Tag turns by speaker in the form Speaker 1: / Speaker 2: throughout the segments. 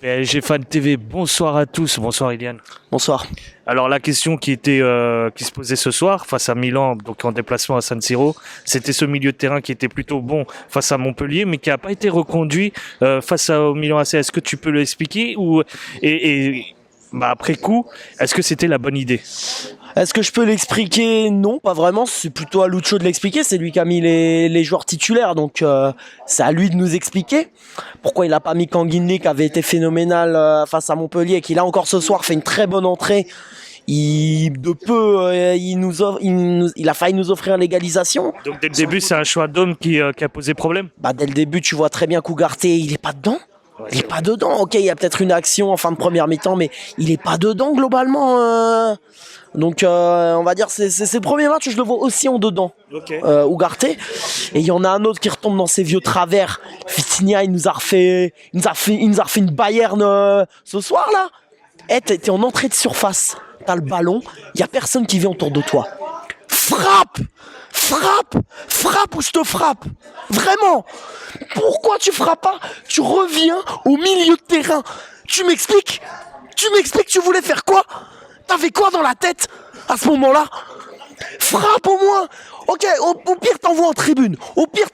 Speaker 1: PSG Fan TV, bonsoir à tous, bonsoir Iliane.
Speaker 2: Bonsoir.
Speaker 1: Alors la question qui se posait ce soir face à Milan, donc en déplacement à San Siro, c'était ce milieu de terrain qui était plutôt bon face à Montpellier, mais qui n'a pas été reconduit face au Milan AC. Est-ce que tu peux l'expliquer après coup, est-ce que c'était la bonne idée?
Speaker 2: Est-ce que je peux l'expliquer? Non, pas vraiment. C'est plutôt à Lucho de l'expliquer. C'est lui qui a mis les joueurs titulaires. Donc, c'est à lui de nous expliquer pourquoi il n'a pas mis Canguilhem, qui avait été phénoménal face à Montpellier et qui, là encore ce soir, fait une très bonne entrée. Il a failli nous offrir l'égalisation.
Speaker 1: Donc, dès le début, c'est un choix d'homme qui a posé problème?
Speaker 2: Dès le début, tu vois très bien qu'Ugarte, il est pas dedans. Il est pas dedans. Ok, il y a peut-être une action en fin de première mi-temps, mais il est pas dedans globalement. Donc, on va dire, c'est le premier match où je le vois aussi en dedans.
Speaker 1: Okay.
Speaker 2: Ugarte. Et il y en a un autre qui retombe dans ses vieux travers. Vitinha, il nous a refait une Bayern ce soir là. T'es en entrée de surface. T'as le ballon. Il y a personne qui vient autour de toi. Frappe ou je te frappe. Vraiment. Pourquoi tu frappes pas? Tu reviens au milieu de terrain. Tu m'expliques, tu voulais faire quoi? T'avais quoi dans la tête à ce moment-là? Frappe au moins. Ok, au pire t'envoies en tribune. Au pire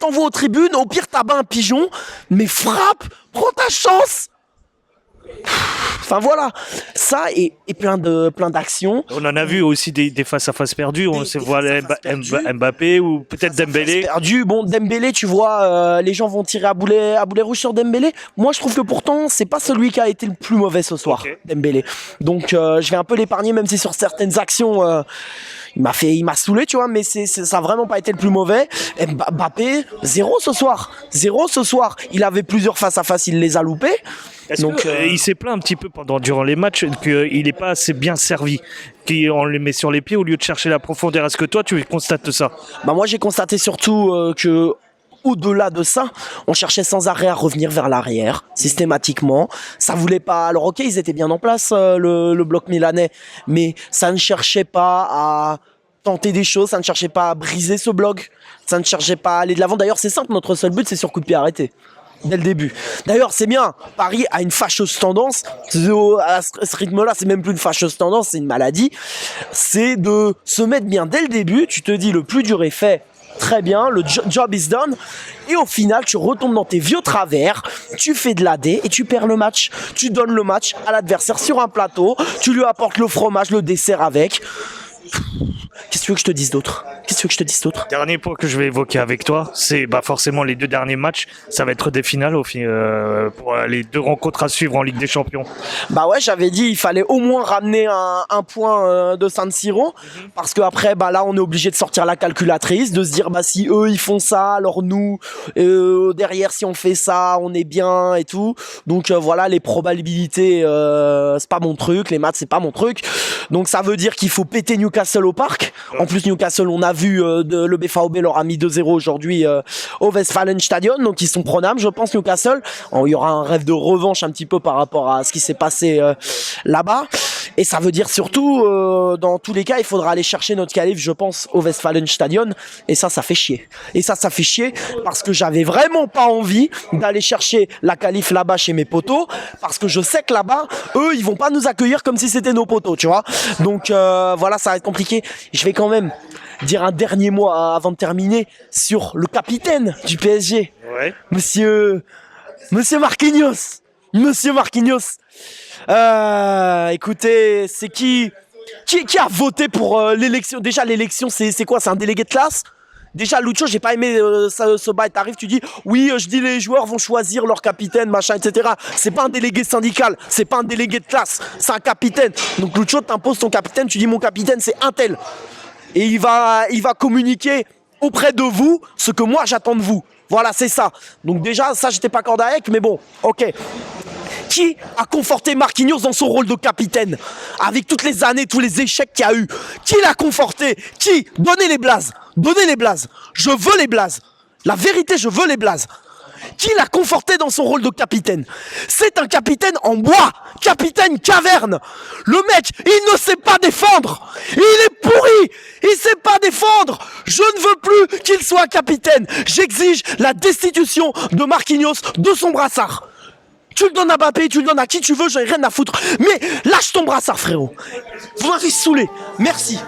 Speaker 2: t'abats un pigeon. Mais frappe, prends ta chance. Enfin voilà, ça et plein d'actions.
Speaker 1: On en a vu aussi des face-à-face perdus. On se voit Mbappé ou peut-être Dembélé.
Speaker 2: Perdu. Bon, Dembélé, tu vois, les gens vont tirer à boulet rouge sur Dembélé. Moi, je trouve que pourtant, c'est pas celui qui a été le plus mauvais ce soir, okay. Dembélé. Donc, je vais un peu l'épargner, même si sur certaines actions, il m'a saoulé, tu vois, mais ça a vraiment pas été le plus mauvais. Mbappé, 0 ce soir. Il avait plusieurs face-à-face, il les a loupés.
Speaker 1: Donc, il s'est plaint un petit peu durant les matchs qu'il n'est pas assez bien servi, qu'on les met sur les pieds au lieu de chercher la profondeur. Est-ce que toi, tu constates ça?
Speaker 2: Moi, j'ai constaté surtout que au-delà de ça, on cherchait sans arrêt à revenir vers l'arrière, systématiquement. Ça voulait pas. Alors ok, ils étaient bien en place, le bloc milanais, mais ça ne cherchait pas à tenter des choses, ça ne cherchait pas à briser ce bloc, ça ne cherchait pas à aller de l'avant. D'ailleurs, c'est simple, notre seul but, c'est sur coup de pied arrêté. Dès le début. D'ailleurs, c'est bien. Paris a une fâcheuse tendance. À ce rythme-là, c'est même plus une fâcheuse tendance, c'est une maladie. C'est de se mettre bien dès le début. Tu te dis, le plus dur est fait. Très bien, le job is done. Et au final, tu retombes dans tes vieux travers. Tu fais de l'AD et tu perds le match. Tu donnes le match à l'adversaire sur un plateau. Tu lui apportes le fromage, le dessert avec. Qu'est-ce que tu veux que je te dise d'autre?
Speaker 1: Dernier point que je vais évoquer avec toi, c'est forcément les deux derniers matchs. Ça va être des finales pour les deux rencontres à suivre en Ligue des Champions.
Speaker 2: Ouais, j'avais dit il fallait au moins ramener un point de San Siro, parce que après là on est obligé de sortir la calculatrice, de se dire si eux ils font ça, alors nous derrière si on fait ça, on est bien et tout. Donc voilà, les probabilités c'est pas mon truc, les maths c'est pas mon truc. Donc ça veut dire qu'il faut péter Newcastle au parc. En plus Newcastle, on a vu le BVB leur a mis 2-0 aujourd'hui au Westfalenstadion, donc ils sont prenables, je pense, Newcastle. Il y aura un rêve de revanche un petit peu par rapport à ce qui s'est passé là-bas. Et ça veut dire surtout, dans tous les cas, il faudra aller chercher notre qualif, je pense, au Westfalenstadion. Et ça fait chier. Parce que j'avais vraiment pas envie d'aller chercher la qualif là-bas chez mes potos, parce que je sais que là-bas, eux, ils vont pas nous accueillir comme si c'était nos potos, tu vois. Donc voilà, ça va être compliqué. Je vais quand même dire un dernier mot avant de terminer sur le capitaine du PSG.
Speaker 1: Ouais.
Speaker 2: Monsieur Marquinhos. Écoutez, c'est qui a voté pour l'élection? Déjà, l'élection, c'est quoi? C'est un délégué de classe? Déjà, Lucho, j'ai pas aimé ce bail. T'arrives, tu dis, oui, je dis les joueurs vont choisir leur capitaine, machin, etc. C'est pas un délégué syndical, c'est pas un délégué de classe, c'est un capitaine. Donc, Lucho t'impose ton capitaine, tu dis, mon capitaine, c'est un tel. Et il va communiquer auprès de vous ce que moi, j'attends de vous. Voilà, c'est ça. Donc déjà, ça, j'étais pas cordé avec, mais bon, ok. Qui a conforté Marquinhos dans son rôle de capitaine? Avec toutes les années, tous les échecs qu'il y a eu. Qui l'a conforté? Qui? Donnez les blazes. Je veux les blazes. La vérité, je veux les blazes. Qui l'a conforté dans son rôle de capitaine? C'est un capitaine en bois, capitaine caverne. Le mec, il ne sait pas défendre. Il est pourri. Il sait pas défendre. Je ne veux plus qu'il soit capitaine. J'exige la destitution de Marquinhos de son brassard. Tu le donnes à Mbappé, tu le donnes à qui tu veux, j'en ai rien à foutre. Mais lâche ton brassard, frérot. Vous m'avez saoulé. Merci.